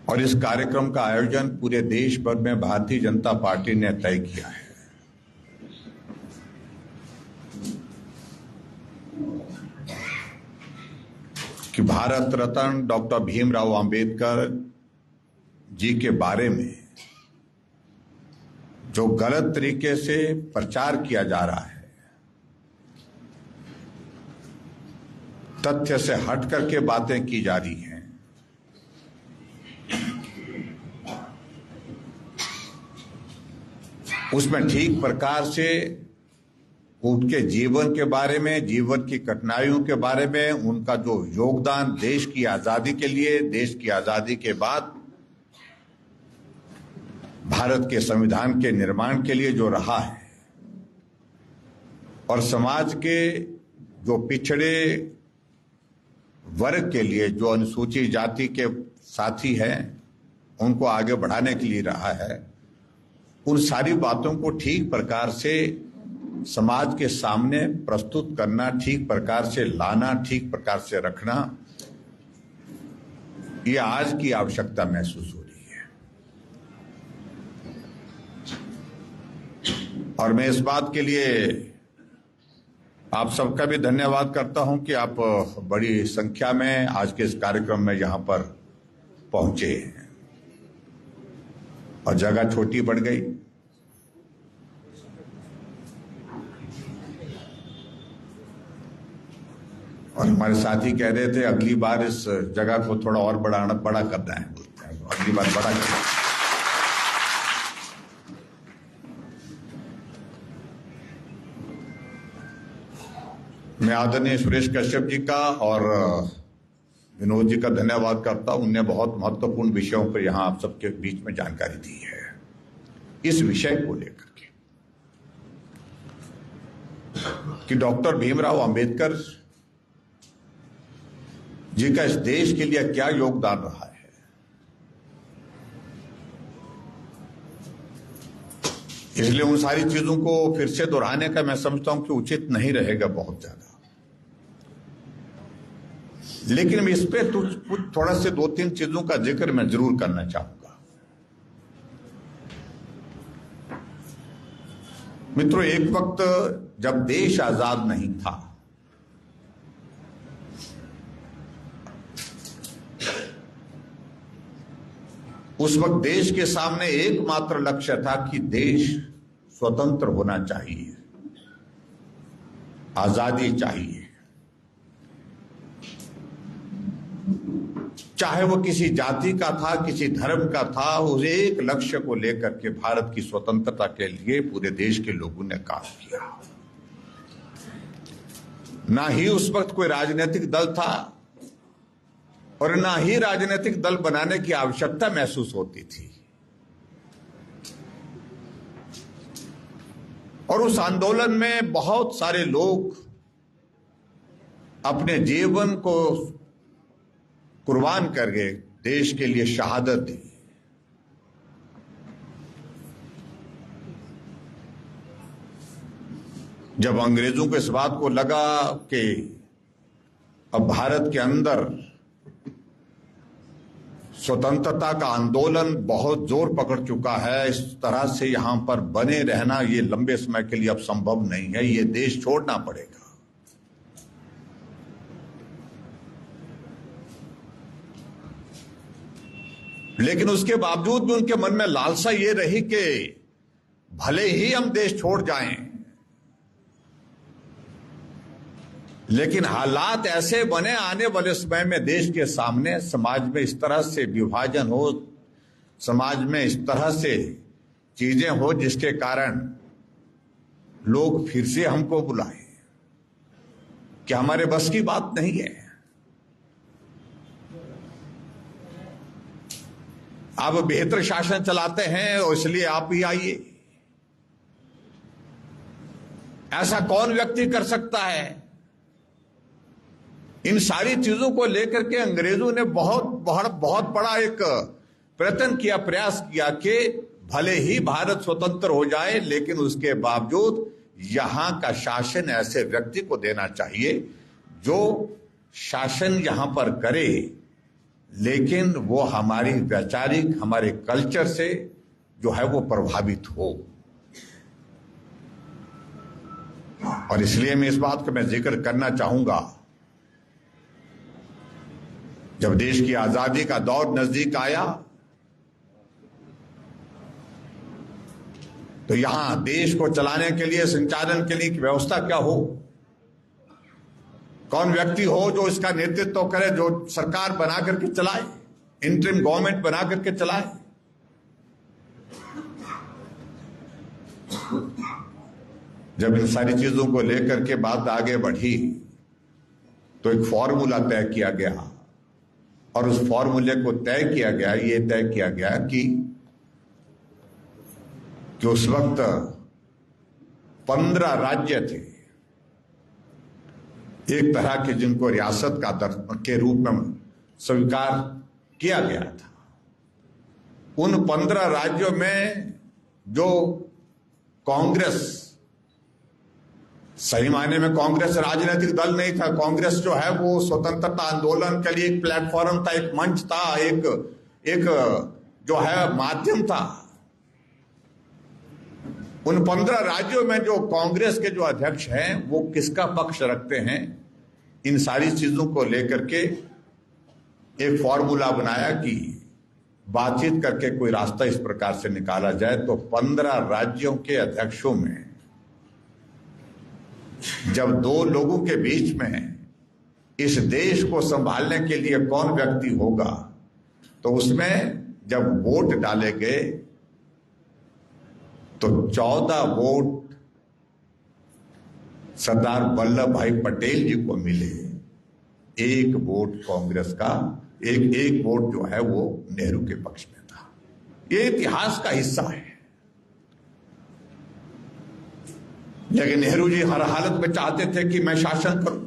और इस कार्यक्रम का आयोजन पूरे देश भर में भारतीय जनता पार्टी ने तय किया है। कि भारत रत्न डॉक्टर भीमराव अंबेडकर जी के बारे में जो गलत तरीके से प्रचार किया जा रहा है, तथ्य से हट करके बातें की जा रही हैं, उसमें ठीक प्रकार से उनके जीवन के बारे में, जीवन की कठिनाइयों के बारे में, उनका जो योगदान देश की आजादी के लिए, देश की आजादी के बाद भारत के संविधान के निर्माण के लिए जो रहा है, और समाज के जो पिछड़े वर्ग के लिए, जो अनुसूचित जाति के साथी हैं, उनको आगे बढ़ाने के लिए रहा है, उन सारी बातों को ठीक प्रकार से समाज के सामने प्रस्तुत करना, ठीक प्रकार से लाना, ठीक प्रकार से रखना, ये आज की आवश्यकता महसूस हो रही है। और मैं इस बात के लिए आप सबका भी धन्यवाद करता हूं कि आप बड़ी संख्या में आज के इस कार्यक्रम में यहां पर पहुंचे हैं, और जगह छोटी पड़ गई। और हमारे साथी कह रहे थे अगली बार इस जगह को थोड़ा और बड़ा करना है, अगली बार बड़ा करना है। मैं आदरणीय सुरेश कश्यप जी का और विनोद जी का धन्यवाद करता हूं। उनने बहुत महत्वपूर्ण विषयों पर यहां आप सबके बीच में जानकारी दी है। इस विषय को लेकर के कि डॉक्टर भीमराव अंबेडकर जी का इस देश के लिए क्या योगदान रहा है, इसलिए उन सारी चीजों को फिर से दोहराने का मैं समझता हूं कि उचित नहीं रहेगा बहुत ज्यादा। लेकिन मैं इस पे थोड़ा से 2-3 चीजों का जिक्र मैं जरूर करना चाहूंगा। मित्रों, एक वक्त जब देश आजाद नहीं था, उस वक्त देश के सामने एकमात्र लक्ष्य था कि देश स्वतंत्र होना चाहिए, आजादी चाहिए। चाहे वो किसी जाति का था, किसी धर्म का था, उस एक लक्ष्य को लेकर के भारत की स्वतंत्रता के लिए पूरे देश के लोगों ने काम किया। ना ही उस वक्त कोई राजनीतिक दल था और ना ही राजनीतिक दल बनाने की आवश्यकता महसूस होती थी। और उस आंदोलन में बहुत सारे लोग अपने जीवन को कुर्बान करके देश के लिए शहादत दी। जब अंग्रेजों को इस बात को लगा कि अब भारत के अंदर स्वतंत्रता का आंदोलन बहुत जोर पकड़ चुका है, इस तरह से यहां पर बने रहना ये लंबे समय के लिए अब संभव नहीं है, ये देश छोड़ना पड़ेगा। लेकिन उसके बावजूद भी उनके मन में लालसा ये रही कि भले ही हम देश छोड़ जाएं, लेकिन हालात ऐसे बने आने वाले समय में देश के सामने, समाज में इस तरह से विभाजन हो, समाज में इस तरह से चीजें हो जिसके कारण लोग फिर से हमको बुलाएं कि हमारे बस की बात नहीं है, आप बेहतर शासन चलाते हैं और इसलिए आप ही आइए। ऐसा कौन व्यक्ति कर सकता है? इन सारी चीजों को लेकर के अंग्रेजों ने बहुत बड़ा एक प्रयत्न किया, प्रयास किया कि भले ही भारत स्वतंत्र हो जाए, लेकिन उसके बावजूद यहां का शासन ऐसे व्यक्ति को देना चाहिए जो शासन यहां पर करे लेकिन वो हमारी वैचारिक, हमारे कल्चर से जो है वो प्रभावित हो। और इसलिए मैं इस बात का मैं जिक्र करना चाहूंगा, जब देश की आजादी का दौर नजदीक आया तो यहां देश को चलाने के लिए, संचालन के लिए व्यवस्था क्या हो, कौन व्यक्ति हो जो इसका नेतृत्व करे, जो सरकार बना करके चलाए, इंटरिम गवर्नमेंट बना करके चलाए। जब इन सारी चीजों को लेकर के बात आगे बढ़ी तो एक फॉर्मूला तय किया गया, और उस फॉर्मूले को तय किया गया, ये तय किया गया कि उस वक्त 15 राज्य थे एक तरह के, जिनको रियासत का दर्जा के रूप में स्वीकार किया गया था। उन 15 राज्यों में जो कांग्रेस, सही मायने में कांग्रेस राजनीतिक दल नहीं था, कांग्रेस जो है वो स्वतंत्रता आंदोलन के लिए एक प्लेटफॉर्म था, एक मंच था, एक जो है माध्यम था। उन 15 राज्यों में जो कांग्रेस के जो अध्यक्ष हैं वो किसका पक्ष रखते हैं, इन सारी चीजों को लेकर के एक फॉर्मूला बनाया कि बातचीत करके कोई रास्ता इस प्रकार से निकाला जाए। तो 15 राज्यों के अध्यक्षों में जब 2 लोगों के बीच में इस देश को संभालने के लिए कौन व्यक्ति होगा, तो उसमें जब वोट डाले गए तो 14 वोट सरदार वल्लभ भाई पटेल जी को मिले, 1 वोट कांग्रेस का, एक वोट जो है वो नेहरू के पक्ष में था। ये इतिहास का हिस्सा है। लेकिन नेहरू जी हर हालत में चाहते थे कि मैं शासन करूं।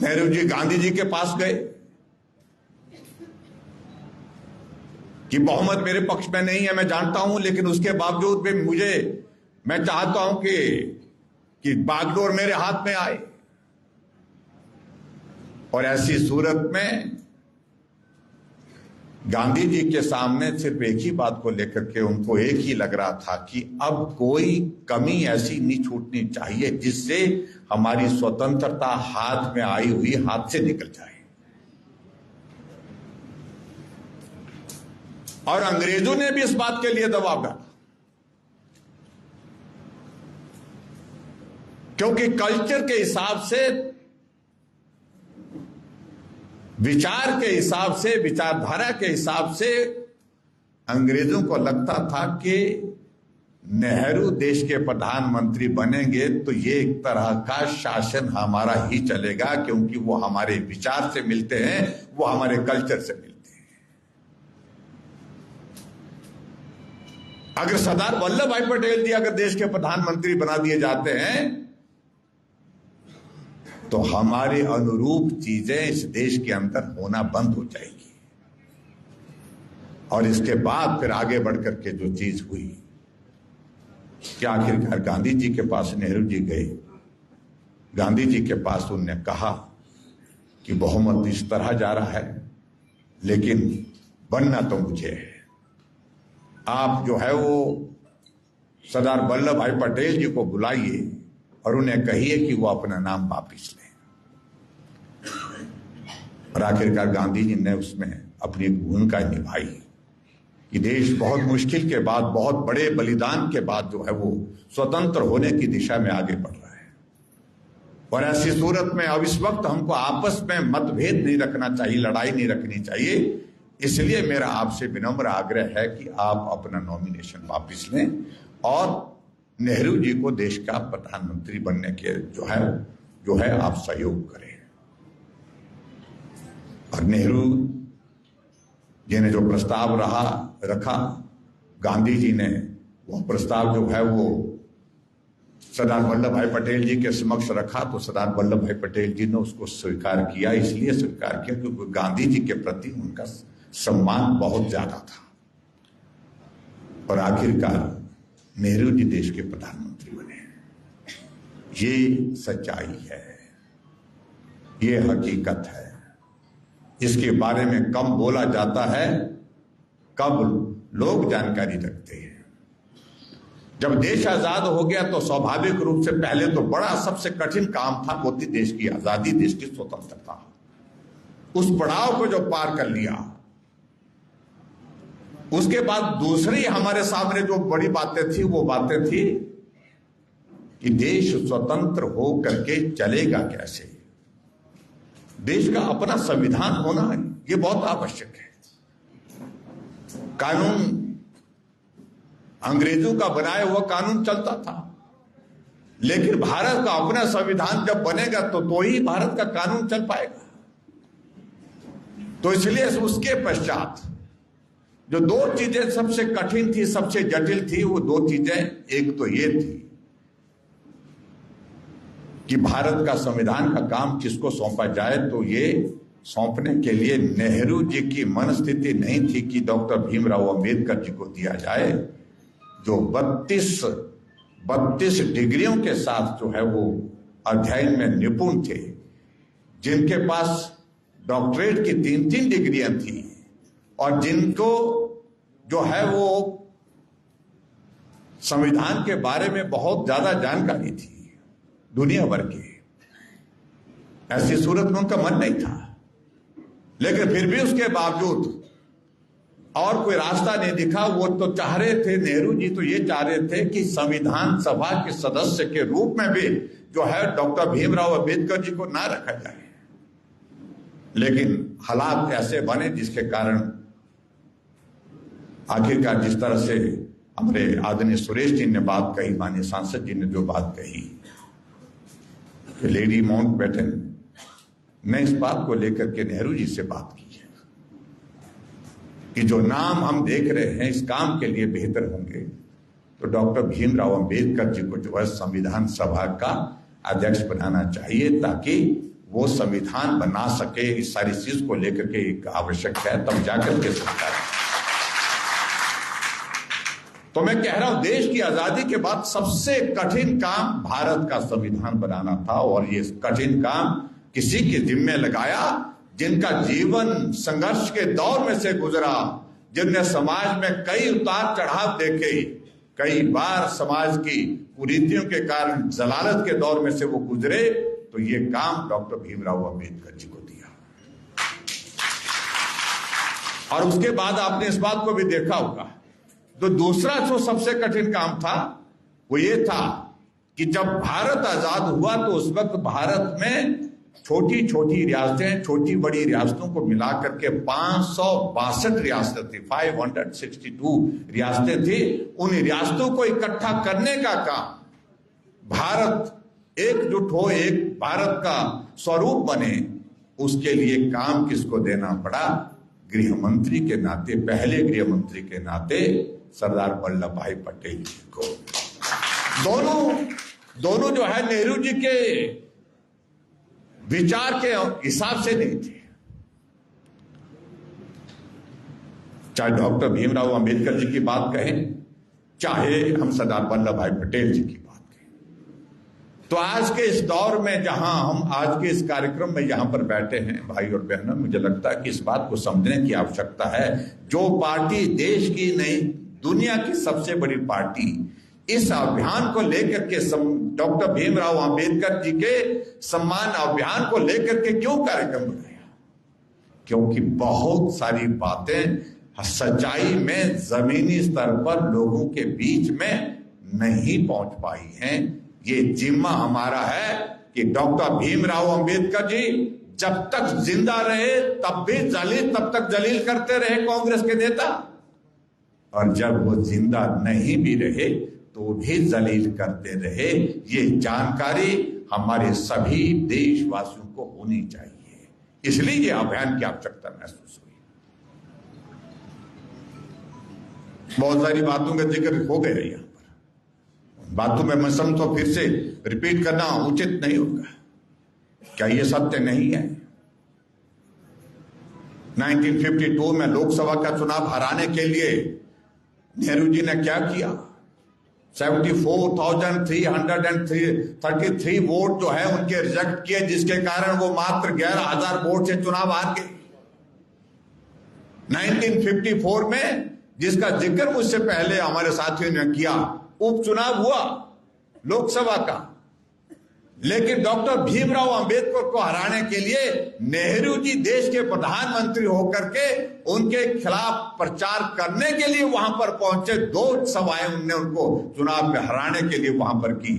नेहरू जी गांधी जी के पास गए कि बहुमत मेरे पक्ष में नहीं है, मैं जानता हूं, लेकिन उसके बावजूद भी मैं चाहता हूं कि बागडोर मेरे हाथ में आए। और ऐसी सूरत में गांधी जी के सामने सिर्फ एक ही बात को लेकर के उनको एक ही लग रहा था कि अब कोई कमी ऐसी नहीं छूटनी चाहिए जिससे हमारी स्वतंत्रता हाथ में आई हुई हाथ से निकल जाए। और अंग्रेजों ने भी इस बात के लिए दबाव डाला, क्योंकि कल्चर के हिसाब से, विचार के हिसाब से, विचारधारा के हिसाब से अंग्रेजों को लगता था कि नेहरू देश के प्रधानमंत्री बनेंगे तो ये एक तरह का शासन हमारा ही चलेगा, क्योंकि वो हमारे विचार से मिलते हैं, वो हमारे कल्चर से मिलते हैं। अगर सरदार वल्लभ भाई पटेल जी अगर देश के प्रधानमंत्री बना दिए जाते हैं तो हमारे अनुरूप चीजें इस देश के अंदर होना बंद हो जाएगी। और इसके बाद फिर आगे बढ़कर के जो चीज हुई कि आखिरकार गांधी जी के पास नेहरू जी गए, गांधी जी के पास उन्होंने कहा कि बहुमत इस तरह जा रहा है, लेकिन बनना तो मुझे है। आप जो है वो सरदार वल्लभ भाई पटेल जी को बुलाइए और उन्हें कहिए कि वो अपना नाम वापिस लें। और आखिरकार गांधी जी ने उसमें अपनी भूमिका निभाई कि देश बहुत मुश्किल के बाद, बहुत बड़े बलिदान के बाद जो है वो स्वतंत्र होने की दिशा में आगे बढ़ रहा है। और ऐसी सूरत में अब इस वक्त हमको आपस में मतभेद नहीं रखना चाहिए, लड़ाई नहीं रखनी चाहिए। इसलिए मेरा आपसे विनम्र आग्रह है कि आप अपना नॉमिनेशन वापस लें और नेहरू जी को देश का प्रधानमंत्री बनने के जो है आप सहयोग करें। और नेहरू जी ने जो प्रस्ताव रखा, गांधी जी ने वो प्रस्ताव जो है वो सरदार वल्लभ भाई पटेल जी के समक्ष रखा, तो सरदार वल्लभ भाई पटेल जी ने उसको स्वीकार किया। इसलिए स्वीकार किया क्योंकि गांधी जी के प्रति उनका सम्मान बहुत ज्यादा था। और आखिरकार नेहरू जी देश के प्रधानमंत्री बने। ये सच्चाई है, ये हकीकत है। इसके बारे में कम बोला जाता है, कब लोग जानकारी रखते हैं। जब देश आजाद हो गया तो स्वाभाविक रूप से पहले तो बड़ा सबसे कठिन काम था वो थी देश की आजादी, देश की स्वतंत्रता। उस पड़ाव को जो पार कर लिया, उसके बाद दूसरी हमारे सामने जो बड़ी बातें थी वो बातें थी कि देश स्वतंत्र हो करके चलेगा कैसे। देश का अपना संविधान होना है, ये बहुत आवश्यक है। कानून अंग्रेजों का बनाया हुआ कानून चलता था, लेकिन भारत का अपना संविधान जब बनेगा तो ही भारत का कानून चल पाएगा। तो इसलिए उसके पश्चात जो दो चीजें सबसे कठिन थी, सबसे जटिल थी, वो दो चीजें, एक तो ये थी कि भारत का संविधान का काम किसको सौंपा जाए। तो ये सौंपने के लिए नेहरू जी की मनस्थिति नहीं थी कि डॉक्टर भीमराव अंबेडकर जी को दिया जाए, जो 32 डिग्रियों के साथ जो है वो अध्ययन में निपुण थे, जिनके पास डॉक्टरेट की 3 डिग्रियां थी और जिनको जो है वो संविधान के बारे में बहुत ज्यादा जानकारी थी दुनिया भर की। ऐसी सूरत में उनका मन नहीं था, लेकिन फिर भी उसके बावजूद और कोई रास्ता नहीं दिखा। वो तो चाह रहे थे, नेहरू जी तो ये चाह रहे थे कि संविधान सभा के सदस्य के रूप में भी जो है डॉक्टर भीमराव अंबेडकर जी को ना रखा जाए, लेकिन हालात ऐसे बने जिसके कारण आखिरकार जिस तरह से हमारे आदरणीय सुरेश जी ने बात कही, माननीय सांसद जी ने जो बात कही, लेडी माउंटबेटन ने इस बात को लेकर के नेहरू जी से बात की है कि जो नाम हम देख रहे हैं इस काम के लिए बेहतर होंगे तो डॉक्टर भीमराव अंबेडकर जी को जो है संविधान सभा का अध्यक्ष बनाना चाहिए, ताकि वो संविधान बना सके। इस सारी चीज को लेकर के एक आवश्यक है, तब जाकर के सकता है। तो मैं कह रहा हूं, देश की आजादी के बाद सबसे कठिन काम भारत का संविधान बनाना था, और ये कठिन काम किसी के जिम्मे लगाया जिनका जीवन संघर्ष के दौर में से गुजरा, जिनने समाज में कई उतार चढ़ाव देखे, कई बार समाज की कुरीतियों के कारण जलालत के दौर में से वो गुजरे। तो ये काम डॉक्टर भीमराव अंबेडकर जी को दिया। और उसके बाद आपने इस बात को भी देखा होगा, तो दूसरा जो सबसे कठिन काम था वो ये था कि जब भारत आजाद हुआ तो उस वक्त भारत में छोटी छोटी रियासतें, छोटी बड़ी रियासतों को मिलाकर के 562 रियासतें थी, 562 रियासतें थी। उन रियासतों को इकट्ठा करने का काम, भारत एकजुट हो, एक भारत का स्वरूप बने, उसके लिए काम किसको देना पड़ा? गृह मंत्री के नाते, पहले गृह मंत्री के नाते सरदार वल्लभ भाई पटेल जी को। दोनों जो है नेहरू जी के विचार के हिसाब से नहीं थे। चाहे डॉक्टर भीमराव अंबेडकर जी की बात कहें, चाहे हम सरदार वल्लभ भाई पटेल जी की बात कहें। तो आज के इस दौर में जहां हम आज के इस कार्यक्रम में यहां पर बैठे हैं भाई और बहनों, मुझे लगता है कि इस बात को समझने की आवश्यकता है, जो पार्टी देश की नहीं दुनिया की सबसे बड़ी पार्टी इस अभियान को लेकर के डॉक्टर भीमराव अंबेडकर जी के सम्मान अभियान को लेकर के क्यों कार्यक्रम बनाया? क्योंकि बहुत सारी बातें सच्चाई में जमीनी स्तर पर लोगों के बीच में नहीं पहुंच पाई हैं। ये जिम्मा हमारा है कि डॉक्टर भीमराव अंबेडकर जी जब तक जिंदा रहे तब तक जलील करते रहे कांग्रेस के नेता, और जब वो जिंदा नहीं भी रहे तो भी जलील करते रहे। ये जानकारी हमारे सभी देशवासियों को होनी चाहिए, इसलिए ये अभियान की आवश्यकता महसूस हुई। बहुत सारी बातों का जिक्र हो गया यहाँ पर, बातों में मैं समझो फिर से रिपीट करना उचित नहीं होगा। क्या ये सत्य नहीं है? 1952 में लोकसभा का चुनाव हराने के लिए नेहरू जी ने क्या किया? 74,333 वोट जो है उनके रिजेक्ट किए, जिसके कारण वो मात्र 11,000 वोट से चुनाव हार गए। 1954 में, जिसका जिक्र मुझसे पहले हमारे साथियों ने किया, उपचुनाव हुआ लोकसभा का, लेकिन डॉक्टर भीमराव अंबेडकर को हराने के लिए नेहरू जी देश के प्रधानमंत्री होकर के उनके खिलाफ प्रचार करने के लिए वहां पर पहुंचे। 2 सभाएं उनने उनको चुनाव में हराने के लिए वहां पर की।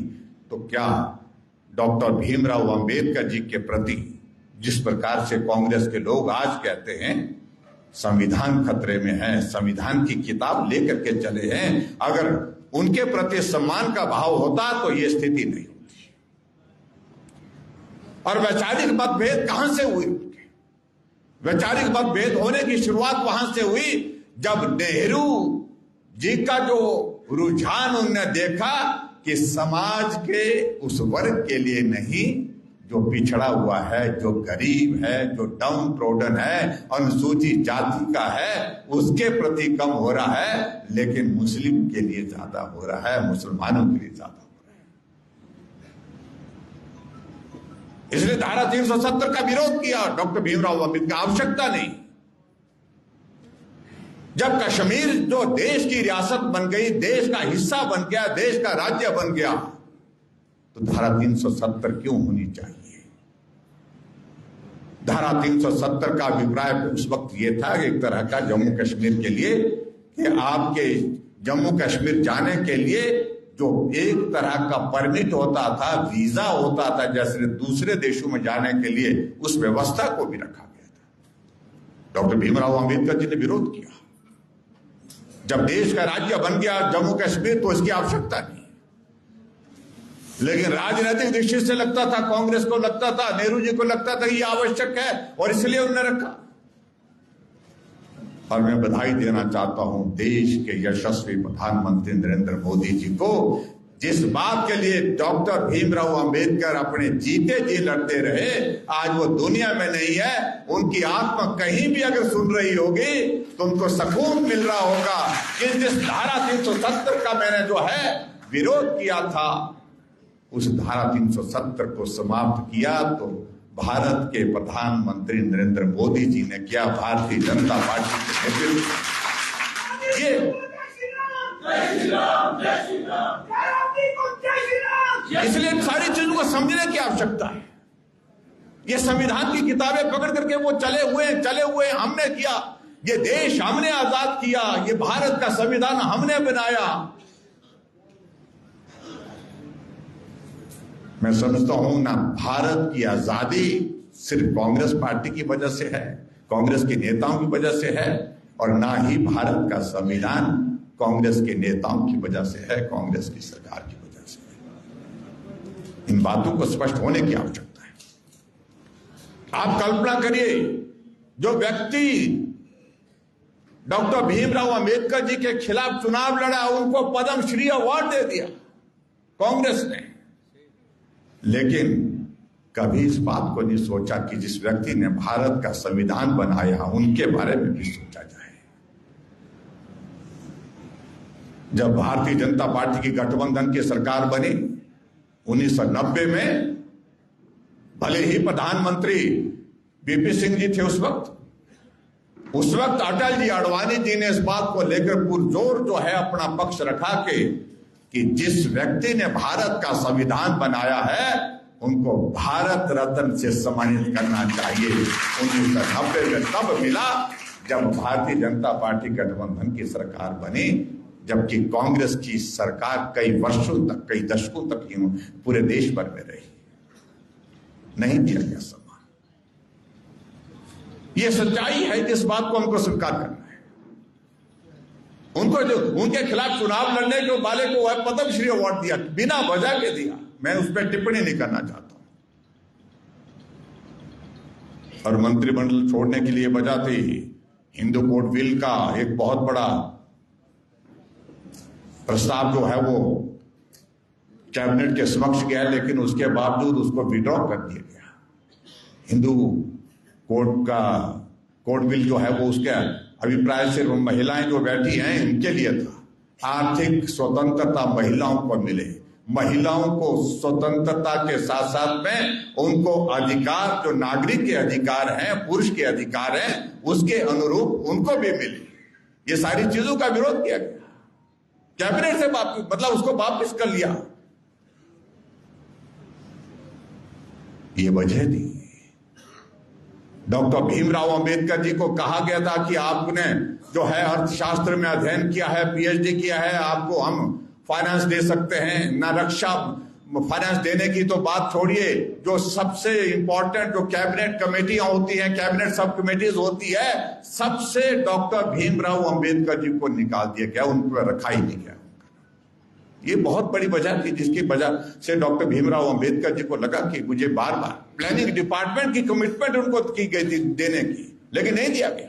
तो क्या डॉक्टर भीमराव अंबेडकर जी के प्रति जिस प्रकार से कांग्रेस के लोग आज कहते हैं संविधान खतरे में है, संविधान की किताब लेकर के चले हैं, अगर उनके प्रति सम्मान का भाव होता तो ये स्थिति नहीं होती। और वैचारिक मतभेद कहां से हुई? वैचारिक मतभेद होने की शुरुआत वहां से हुई जब नेहरू जी का जो रुझान उन्होंने देखा कि समाज के उस वर्ग के लिए नहीं जो पिछड़ा हुआ है, जो गरीब है, जो डाउन ट्रोडन है, अनुसूचित जाति का है, उसके प्रति कम हो रहा है, लेकिन मुस्लिम के लिए ज्यादा हो रहा है, मुसलमानों के लिए ज्यादा हो रहा है। इसलिए धारा 370 का विरोध किया डॉक्टर भीमराव अम्बेडकर। आवश्यकता नहीं। जब कश्मीर जो देश की रियासत बन गई, देश का हिस्सा बन गया, देश का राज्य बन गया, तो धारा 370 क्यों होनी चाहिए? धारा 370 का अभिप्राय उस वक्त ये था एक तरह का जम्मू कश्मीर के लिए कि आपके जम्मू कश्मीर जाने के लिए जो एक तरह का परमिट होता था, वीजा होता था, जैसे दूसरे देशों में जाने के लिए, उस व्यवस्था को भी रखा गया था। डॉक्टर भीमराव अंबेडकर जी ने विरोध किया। जब देश का राज्य बन गया जम्मू कश्मीर तो इसकी आवश्यकता नहीं। लेकिन राजनीतिक दृष्टि से लगता था, कांग्रेस को लगता था, नेहरू जी को लगता था कि यह आवश्यक है और इसलिए उन्होंने रखा। और मैं बधाई देना चाहता हूं देश के यशस्वी प्रधानमंत्री नरेंद्र मोदी जी को, जिस बात के लिए डॉक्टर भीमराव अंबेडकर अपने जीते जी लड़ते रहे, आज वो दुनिया में नहीं है। उनकी आत्मा कहीं भी अगर सुन रही होगी तो उनको सुकून मिल रहा होगा कि जिस धारा 370 का मैंने जो है विरोध किया था, उस धारा 370 को समाप्त किया तो भारत के प्रधानमंत्री नरेंद्र मोदी जी ने किया, भारतीय जनता पार्टी के नेतृत्व। इसलिए इन सारी चीजों को समझने की आवश्यकता है। ये संविधान की किताबें पकड़ करके वो चले हुए हमने किया, ये देश हमने आजाद किया, ये भारत का संविधान हमने बनाया। मैं समझता हूं ना भारत की आजादी सिर्फ कांग्रेस पार्टी की वजह से है, कांग्रेस के नेताओं की वजह से है, और ना ही भारत का संविधान कांग्रेस के नेताओं की वजह से है, कांग्रेस की सरकार की वजह से है। इन बातों को स्पष्ट होने की आवश्यकता है। आप कल्पना करिए, जो व्यक्ति डॉक्टर भीमराव अंबेडकर जी के खिलाफ चुनाव लड़ा, उनको पद्मश्री अवार्ड दे दिया कांग्रेस ने, लेकिन कभी इस बात को नहीं सोचा कि जिस व्यक्ति ने भारत का संविधान बनाया उनके बारे में भी सोचा जाए। जब भारतीय जनता पार्टी की गठबंधन की सरकार बनी 1990 में, भले ही प्रधानमंत्री वीपी सिंह जी थे उस वक्त अटल जी, आडवाणी जी ने इस बात को लेकर पुरजोर जो है अपना पक्ष रखा कि जिस व्यक्ति ने भारत का संविधान बनाया है उनको भारत रत्न से सम्मानित करना चाहिए। 1990 में तब मिला जब भारतीय जनता पार्टी गठबंधन की सरकार बनी, जबकि कांग्रेस की सरकार कई वर्षों तक, कई दशकों तक पूरे देश भर में रही, नहीं दिया गया सम्मान। यह सच्चाई है, इस बात को हमको स्वीकार करना है। उनको जो उनके खिलाफ चुनाव लड़ने के वाले को पद्मश्री अवार्ड दिया, बिना वजह के दिया। मैं उस पर टिप्पणी नहीं करना चाहता हूं। और मंत्रिमंडल छोड़ने के लिए वजह थी हिंदू कोड बिल का एक बहुत बड़ा प्रस्ताव जो है वो कैबिनेट के समक्ष गया, लेकिन उसके बावजूद उसको विड्रॉ कर दिया गया। हिंदू कोड बिल जो है वो उसके अभिप्राय सिर्फ महिलाएं जो बैठी हैं उनके लिए था। आर्थिक स्वतंत्रता महिलाओं को मिले, महिलाओं को स्वतंत्रता के साथ साथ में उनको अधिकार, जो नागरिक के अधिकार हैं, पुरुष के अधिकार हैं, उसके अनुरूप उनको भी मिले। ये सारी चीजों का विरोध किया गया, कैबिनेट से मतलब उसको वापस कर लिया। ये वजह थी। डॉक्टर भीमराव अंबेडकर जी को कहा गया था कि आपने जो है अर्थशास्त्र में अध्ययन किया है, पीएचडी किया है, आपको हम फाइनेंस दे सकते हैं। ना रक्षा फाइनेंस देने की तो बात छोड़िए, जो सबसे इंपॉर्टेंट जो कैबिनेट कमेटियां होती हैं, कैबिनेट सब कमेटीज होती है, सबसे डॉक्टर भीमराव अंबेडकर जी को निकाल दिया गया, उनको रखा ही नहीं गया। ये बहुत बड़ी वजह थी जिसकी वजह से डॉक्टर भीमराव अंबेडकर जी को लगा कि मुझे बार बार प्लानिंग डिपार्टमेंट की कमिटमेंट उनको की गई थी देने की, लेकिन नहीं दिया गया।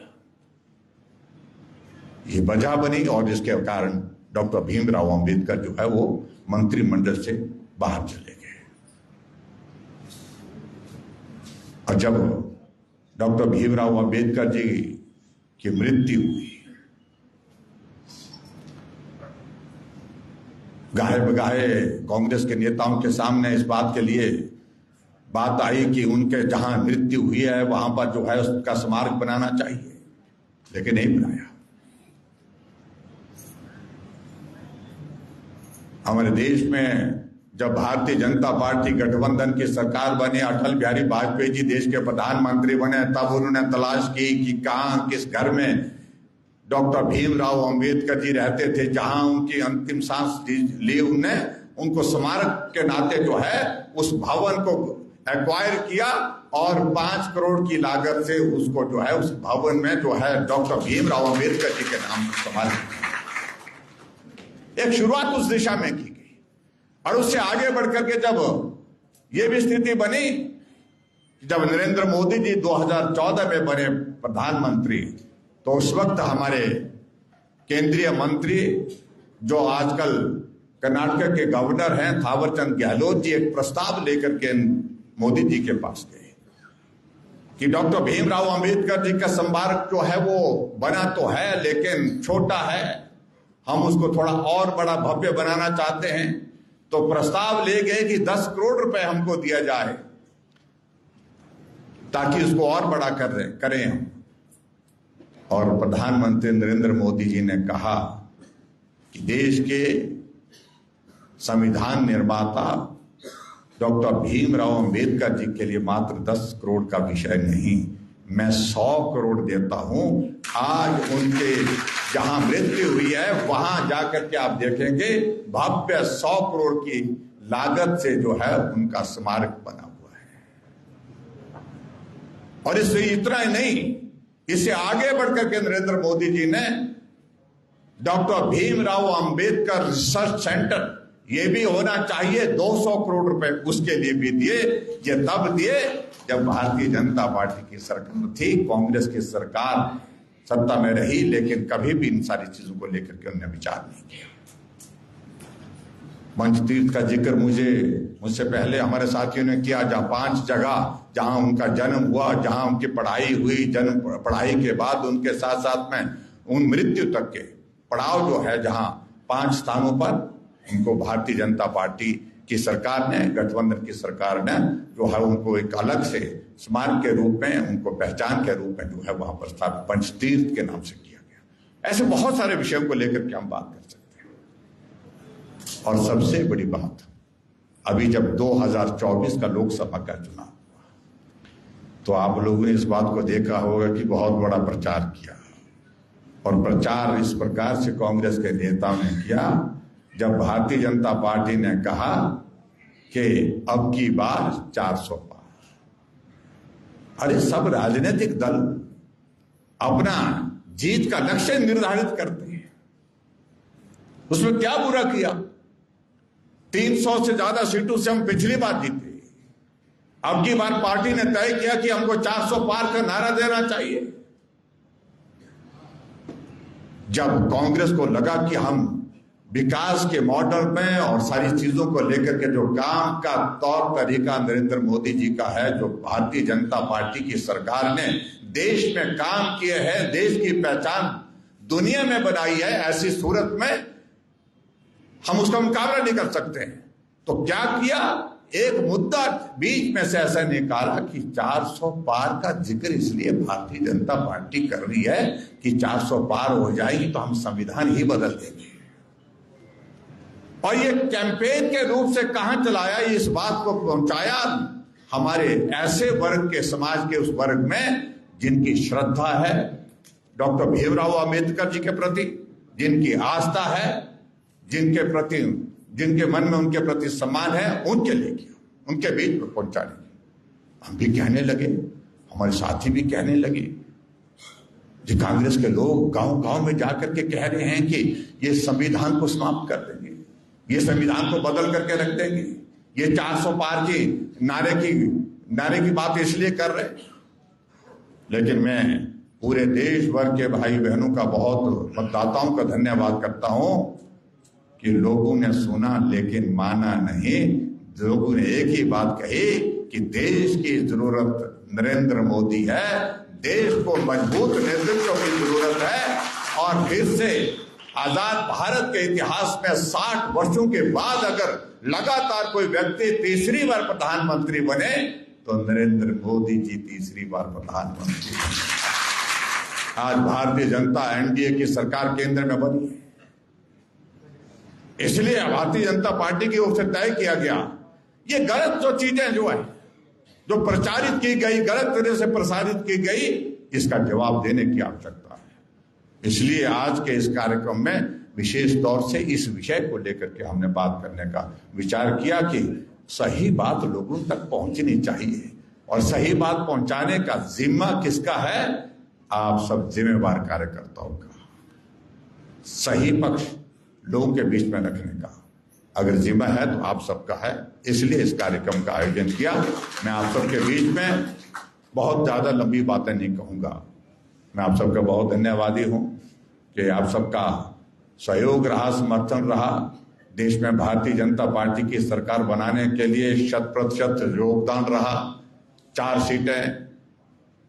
ये वजह बनी और जिसके कारण डॉक्टर भीमराव अंबेडकर जो है वो मंत्रिमंडल से बाहर चले गए। और जब डॉक्टर भीमराव अंबेडकर जी की मृत्यु हुई, गाहे बगाहे कांग्रेस के नेताओं के सामने इस बात के लिए बात आई कि उनके जहां मृत्यु हुई है वहां पर जो है उसका स्मारक बनाना चाहिए, लेकिन नहीं बनाया। हमारे देश में जब भारतीय जनता पार्टी गठबंधन की सरकार बने, अटल बिहारी वाजपेयी जी देश के प्रधानमंत्री बने, तब उन्होंने तलाश की कि कहां किस घर में डॉक्टर भीमराव अंबेडकर जी रहते थे, जहां उनकी अंतिम सांस ली। उनने उनको स्मारक के नाते जो है उस भवन को एक्वायर किया और 5 करोड़ की लागत से उसको जो है उस भवन में जो है डॉक्टर भीमराव अंबेडकर जी के नाम पर स्मारक, एक शुरुआत उस दिशा में की गई। और उससे आगे बढ़कर के जब ये भी स्थिति बनी, जब नरेंद्र मोदी जी 2014 में बने प्रधानमंत्री, तो उस वक्त हमारे केंद्रीय मंत्री जो आजकल कर्नाटक के गवर्नर हैं थावरचंद गहलोत जी, एक प्रस्ताव लेकर के मोदी जी के पास गए कि डॉक्टर भीमराव अंबेडकर जी का स्मारक जो है वो बना तो है लेकिन छोटा है, हम उसको थोड़ा और बड़ा भव्य बनाना चाहते हैं। तो प्रस्ताव ले गए कि 10 करोड़ रुपए हमको दिया जाए ताकि उसको और बड़ा करें हम। और प्रधानमंत्री नरेंद्र मोदी जी ने कहा कि देश के संविधान निर्माता डॉक्टर भीमराव अंबेडकर जी के लिए मात्र 10 करोड़ का विषय नहीं, मैं 100 करोड़ देता हूं। आज उनके जहां मृत्यु हुई है वहां जाकर के आप देखेंगे भव्य 100 करोड़ की लागत से जो है उनका स्मारक बना हुआ है। और इससे इतना ही नहीं, इससे आगे बढ़कर के नरेंद्र मोदी जी ने doctor Bhimrao Ambedkar research centre, ये भी होना चाहिए, 200 करोड़ रुपए उसके लिए भी दिए। ये तब दिए जब भारतीय जनता पार्टी की सरकार थी, कांग्रेस की सरकार सत्ता में रही, लेकिन कभी भी इन सारी चीजों को लेकर के उन्होंने विचार नहीं किया। पंचतीर्थ का जिक्र मुझसे पहले हमारे साथियों ने किया, जहां 5 जगह जहां उनका जन्म हुआ, जहां उनकी पढ़ाई हुई, पढ़ाई के बाद उनके साथ साथ में उन मृत्यु तक के पड़ाव जो है, जहां 5 स्थानों पर उनको भारतीय जनता पार्टी की सरकार ने, गठबंधन की सरकार ने जो है उनको एक अलग से स्मारक के रूप में, उनको पहचान के रूप में जो है वहां पर स्थापित पंचतीर्थ के नाम से किया गया। ऐसे बहुत सारे विषयों को लेकर के हम बात कर सकते हैं। और सबसे बड़ी बात, अभी जब 2024 का लोकसभा का चुनाव हुआ तो आप लोगों ने इस बात को देखा होगा कि बहुत बड़ा प्रचार किया। और प्रचार इस प्रकार से कांग्रेस के नेताओं ने किया, जब भारतीय जनता पार्टी ने कहा कि अब की बार 400 पार। अरे सब राजनीतिक दल अपना जीत का लक्ष्य निर्धारित करते हैं, उसमें क्या बुरा किया? 300 से ज्यादा सीटों से हम पिछली बार जीते, अब की बार पार्टी ने तय किया कि हमको 400 पार का नारा देना चाहिए। जब कांग्रेस को लगा कि हम विकास के मॉडल में और सारी चीजों को लेकर के जो काम का तौर तरीका नरेंद्र मोदी जी का है, जो भारतीय जनता पार्टी की सरकार ने देश में काम किए हैं, देश की पहचान दुनिया में बनाई है, ऐसी सूरत में हम उसका मुकाबला नहीं कर सकते हैं। तो क्या किया, एक मुद्दा बीच में से ऐसा निकाला कि 400 पार का जिक्र इसलिए भारतीय जनता पार्टी कर रही है कि 400 पार हो जाएगी तो हम संविधान ही बदल देंगे। और ये कैंपेन के रूप से कहां चलाया, इस बात को पहुंचाया हमारे ऐसे वर्ग के, समाज के उस वर्ग में जिनकी श्रद्धा है डॉक्टर भीमराव अंबेडकर जी के प्रति, जिनकी आस्था है, जिनके मन में उनके प्रति सम्मान है, उनके लिए किया, उनके बीच में पहुंचाने। हम भी कहने लगे, हमारे साथी भी कहने लगे, जो कांग्रेस के लोग गांव गांव में जाकर के कह रहे हैं कि ये संविधान को समाप्त कर देंगे, ये संविधान को बदल करके रख देंगे, ये 400 पार की नारे की बात इसलिए कर रहे। लेकिन मैं पूरे देश भर के भाई बहनों का, बहुत मतदाताओं का धन्यवाद करता हूं कि लोगों ने सुना लेकिन माना नहीं। लोगों ने एक ही बात कही कि देश की जरूरत नरेंद्र मोदी है, देश को मजबूत नेतृत्व की जरूरत है। और फिर से आजाद भारत के इतिहास में 60 वर्षों के बाद अगर लगातार कोई व्यक्ति तीसरी बार प्रधानमंत्री बने तो नरेंद्र मोदी जी तीसरी बार प्रधानमंत्री। आज भारतीय जनता एनडीए की सरकार केंद्र में बनी, इसलिए भारतीय जनता पार्टी की ओर से तय किया गया ये गलत जो चीजें जो है, जो प्रचारित की गई, गलत तरह से प्रसारित की गई, इसका जवाब देने की आवश्यकता है। इसलिए आज के इस कार्यक्रम में विशेष तौर से इस विषय को लेकर के हमने बात करने का विचार किया कि सही बात लोगों तक पहुंचनी चाहिए, और सही बात पहुंचाने का जिम्मा किसका है? आप सब जिम्मेवार कार्यकर्ताओं का। सही पक्ष लोगों के बीच में रखने का अगर जिम्मा है तो आप सबका है। इसलिए इस कार्यक्रम का आयोजन किया। मैं आप सबके बीच में बहुत ज्यादा लंबी बातें नहीं कहूंगा। मैं आप सबका बहुत धन्यवादी हूं कि आप सबका सहयोग रहा, समर्थन रहा। देश में भारतीय जनता पार्टी की सरकार बनाने के लिए 100% योगदान रहा। 4 सीटें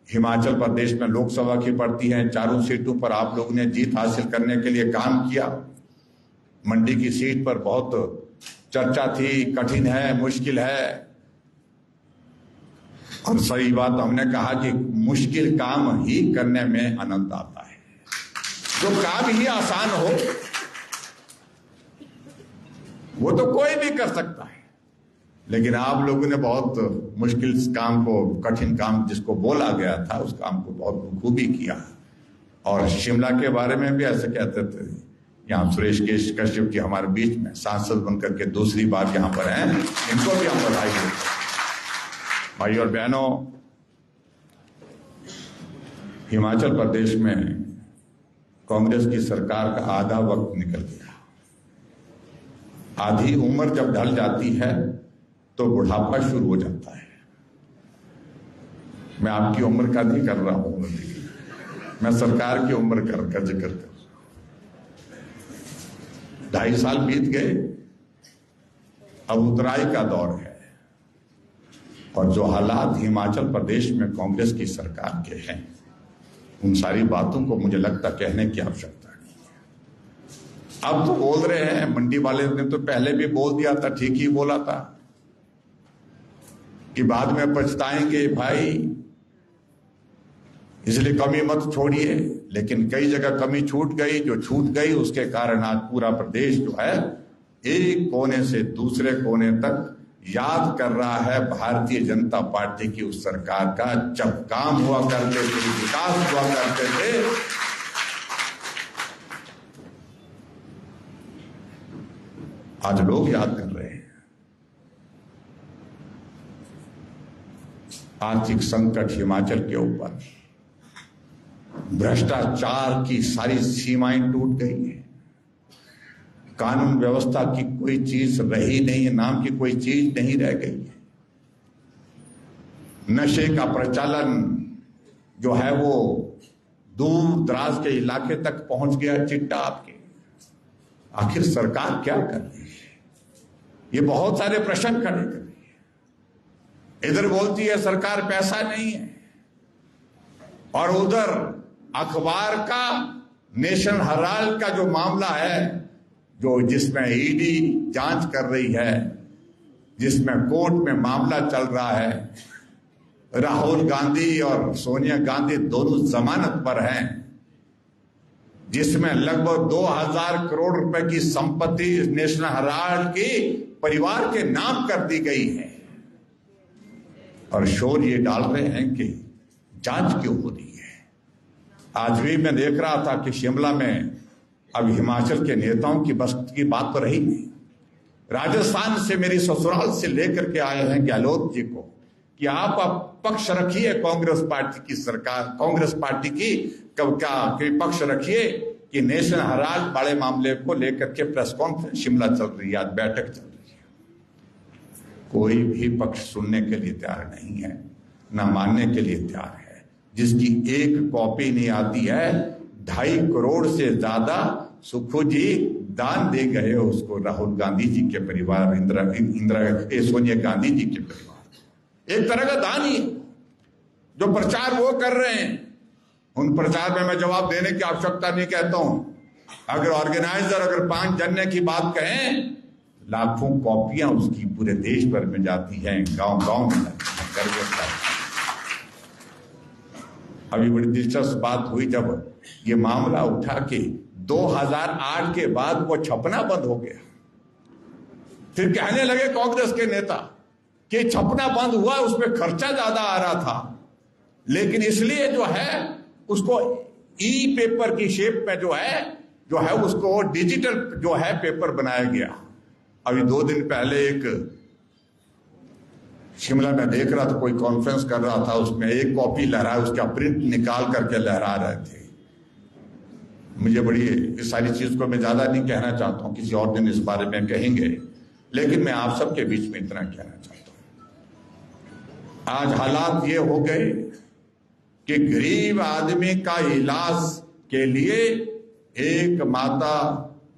हिमाचल प्रदेश में लोकसभा की पड़ती हैं, चारों सीटों पर आप लोगों ने जीत हासिल करने के लिए काम किया। मंडी की सीट पर बहुत चर्चा थी, कठिन है, मुश्किल है, और सही बात हमने कहा कि मुश्किल काम ही करने में आनंद आता है। जो काम ही आसान हो वो तो कोई भी कर सकता है, लेकिन आप लोगों ने बहुत मुश्किल काम को, कठिन काम जिसको बोला गया था, उस काम को बहुत बखूबी किया। और शिमला के बारे में भी ऐसे कहते थे, यहाँ सुरेश कश्यप जी हमारे बीच में सांसद बनकर के दूसरी बार यहाँ पर हैं, इनको भी हम बधाई देते हैं। भाई और बहनों, हिमाचल प्रदेश में कांग्रेस की सरकार का आधा वक्त निकल गया। आधी उम्र जब ढल जाती है तो बुढ़ापा शुरू हो जाता है। मैं आपकी उम्र का नहीं कर रहा हूं, मैं सरकार की उम्र का जिक्र कर। 2.5 साल बीत गए, अब उतराई का दौर है, और जो हालात हिमाचल प्रदेश में कांग्रेस की सरकार के हैं, उन सारी बातों को मुझे लगता कहने की आवश्यकता नहीं है। अब तो बोल रहे हैं, मंडी वाले ने तो पहले भी बोल दिया था, ठीक ही बोला था कि बाद में पछताएंगे भाई, इसलिए कमी मत छोड़िए। लेकिन कई जगह कमी छूट गई, जो छूट गई उसके कारण आज पूरा प्रदेश जो है एक कोने से दूसरे कोने तक याद कर रहा है भारतीय जनता पार्टी की उस सरकार का, जब काम हुआ करते थे, विकास हुआ करते थे। आज लोग याद कर रहे हैं। आर्थिक संकट हिमाचल के ऊपर, भ्रष्टाचार की सारी सीमाएं टूट गई है, कानून व्यवस्था की कोई चीज रही नहीं है, नाम की कोई चीज नहीं रह गई है। नशे का प्रचलन जो है वो दूर दराज के इलाके तक पहुंच गया, चिट्टा आपके। आखिर सरकार क्या कर रही है? ये बहुत सारे प्रश्न खड़े कर रही है। इधर बोलती है सरकार पैसा नहीं है, और उधर अखबार का, नेशन हेराल्ड का जो मामला है, जो जिसमें ईडी जांच कर रही है जिसमें कोर्ट में मामला चल रहा है। राहुल गांधी और सोनिया गांधी दोनों जमानत पर हैं, जिसमें लगभग 2000 करोड़ रुपए की संपत्ति नेशनल हेराल्ड की परिवार के नाम कर दी गई है। और शोर ये डाल रहे हैं कि जांच क्यों हो रही है। आज भी मैं देख रहा था कि शिमला में अब हिमाचल के नेताओं की बस की बात तो रही नहीं। राजस्थान से मेरी ससुराल से लेकर के आए हैं गहलोत जी को कि आप अब पक्ष रखिए कांग्रेस पार्टी की सरकार, कांग्रेस पार्टी की पक्ष रखिए कि नेशनल हेराल्ड बड़े मामले को लेकर के प्रेस कॉन्फ्रेंस शिमला चल रही है, आज बैठक चल रही है। कोई भी पक्ष सुनने के लिए तैयार नहीं है, ना मानने के लिए तैयार है। जिसकी एक कॉपी नहीं आती है, 2.5 करोड़ से ज्यादा सुखू जी दान दे गए उसको, राहुल गांधी जी के परिवार, सोनिया गांधी जी के परिवार। एक तरह का दान ही जो प्रचार वो कर रहे हैं, उन प्रचार में मैं जवाब देने की आवश्यकता नहीं कहता हूं। अगर ऑर्गेनाइजर अगर 5 जनने की बात कहें, लाखों कॉपियां उसकी पूरे देश भर में जाती हैं, गांव-गांव में जाती हैं। अभी बड़ी दिलचस्प बात हुई जब ये मामला उठा कि 2008 के बाद वो छपना बंद हो गया। फिर कहने लगे कांग्रेस के नेता कि छपना बंद हुआ, उसमें खर्चा ज्यादा आ रहा था, लेकिन इसलिए जो है उसको ई पेपर की शेप में जो है उसको डिजिटल जो है पेपर बनाया गया। अभी 2 दिन पहले एक शिमला में देख रहा था, कोई कॉन्फ्रेंस कर रहा था, उसमें एक कॉपी लहरा, उसका प्रिंट निकाल करके लहरा रहे थे। मुझे बड़ी इस सारी चीज को मैं ज्यादा नहीं कहना चाहता हूं, किसी और दिन इस बारे में कहेंगे, लेकिन मैं आप सबके बीच में इतना कहना चाहता हूं। आज हालात ये हो गए कि गरीब आदमी का इलाज के लिए एक माता,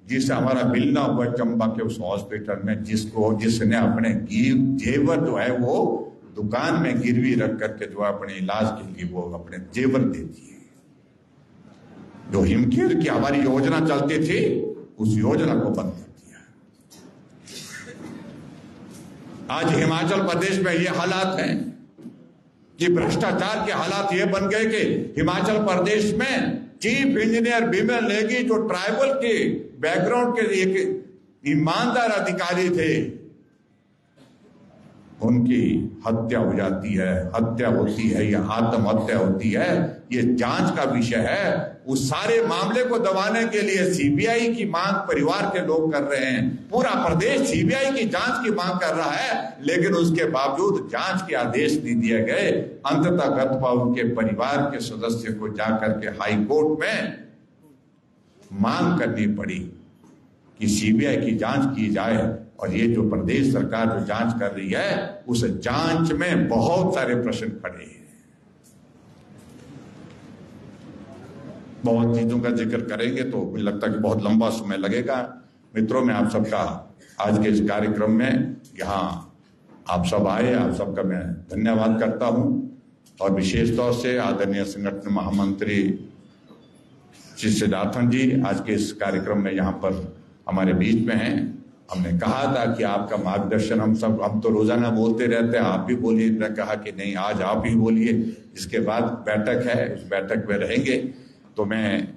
जिसे हमारा मिलना हुआ चंबा के उस हॉस्पिटल में, जिसने अपने जेवर जो है वो दुकान में गिरवी रख करके जो अपने इलाज के लिए वो अपने जेवर दे दिए। जो हिमकेयर की हमारी योजना चलती थी, उस योजना को बंद कर दिया। आज हिमाचल प्रदेश में ये हालात हैं कि भ्रष्टाचार के हालात ये बन गए कि हिमाचल प्रदेश में चीफ इंजीनियर बिमल नेगी, जो ट्राइबल के बैकग्राउंड के एक ईमानदार अधिकारी थे, उनकी हत्या हो जाती है, हत्या होती है या आत्महत्या होती है। ये जांच का विषय है। उस सारे मामले को दबाने के लिए सीबीआई की मांग परिवार के लोग कर रहे हैं। पूरा प्रदेश सीबीआई की जांच की मांग कर रहा है, लेकिन उसके बावजूद जांच के आदेश नहीं दिए गए। अंततः गतवा उनके परिवार के सदस्य को जाकर के हाई कोर्ट में मांग करनी पड़ी कि सीबीआई की जांच की जाए। और ये जो प्रदेश सरकार जो जांच कर रही है, उस जांच में बहुत सारे प्रश्न खड़े हैं। बहुत चीजों का जिक्र करेंगे तो मुझे लगता है कि बहुत लंबा समय लगेगा। मित्रों, मैं आप सबका आज के इस कार्यक्रम में यहाँ आप सब आए, आप सबका मैं धन्यवाद करता हूँ। और विशेष तौर से आदरणीय संगठन महामंत्री श्री सिद्धार्थन जी आज के इस कार्यक्रम में यहाँ पर हमारे बीच में हैं। हमने कहा था कि आपका मार्गदर्शन हम तो रोजाना बोलते रहते हैं, आप भी बोलिए। मैं कहा कि नहीं, आज आप ही बोलिए। इसके बाद बैठक है, उस बैठक में रहेंगे। तो मैं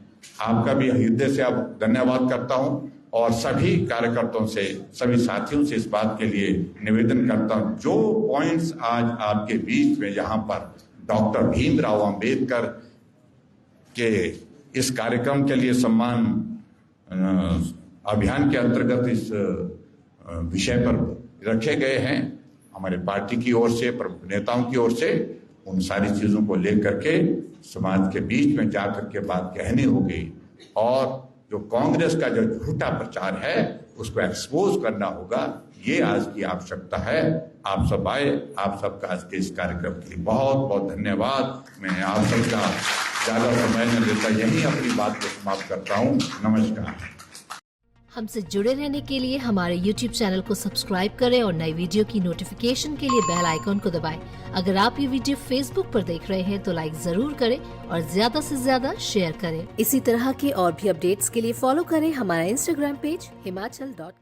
आपका भी हृदय से अब धन्यवाद करता हूं और सभी कार्यकर्ताओं से, सभी साथियों से इस बात के लिए निवेदन करता हूं, जो पॉइंट्स आज आपके बीच में यहाँ पर डॉक्टर भीमराव अंबेडकर के इस कार्यक्रम के लिए सम्मान अभियान के अंतर्गत इस विषय पर रखे गए हैं हमारे पार्टी की ओर से, नेताओं की ओर से, उन सारी चीजों को लेकर के समाज के बीच में जाकर के बात कहनी होगी। और जो कांग्रेस का जो झूठा प्रचार है उसको एक्सपोज करना होगा। ये आज की आवश्यकता है। आप सब आए, आप सबका आज के इस कार्यक्रम के लिए बहुत बहुत धन्यवाद। मैं आप सबका ज्यादा समय न लेता, यही अपनी बात को समाप्त करता हूँ। नमस्कार। हमसे जुड़े रहने के लिए हमारे YouTube चैनल को सब्सक्राइब करें और नई वीडियो की नोटिफिकेशन के लिए बेल आइकॉन को दबाएं। अगर आप ये वीडियो Facebook पर देख रहे हैं तो लाइक जरूर करें और ज्यादा से ज्यादा शेयर करें। इसी तरह के और भी अपडेट्स के लिए फॉलो करें हमारा Instagram पेज himachal.ke।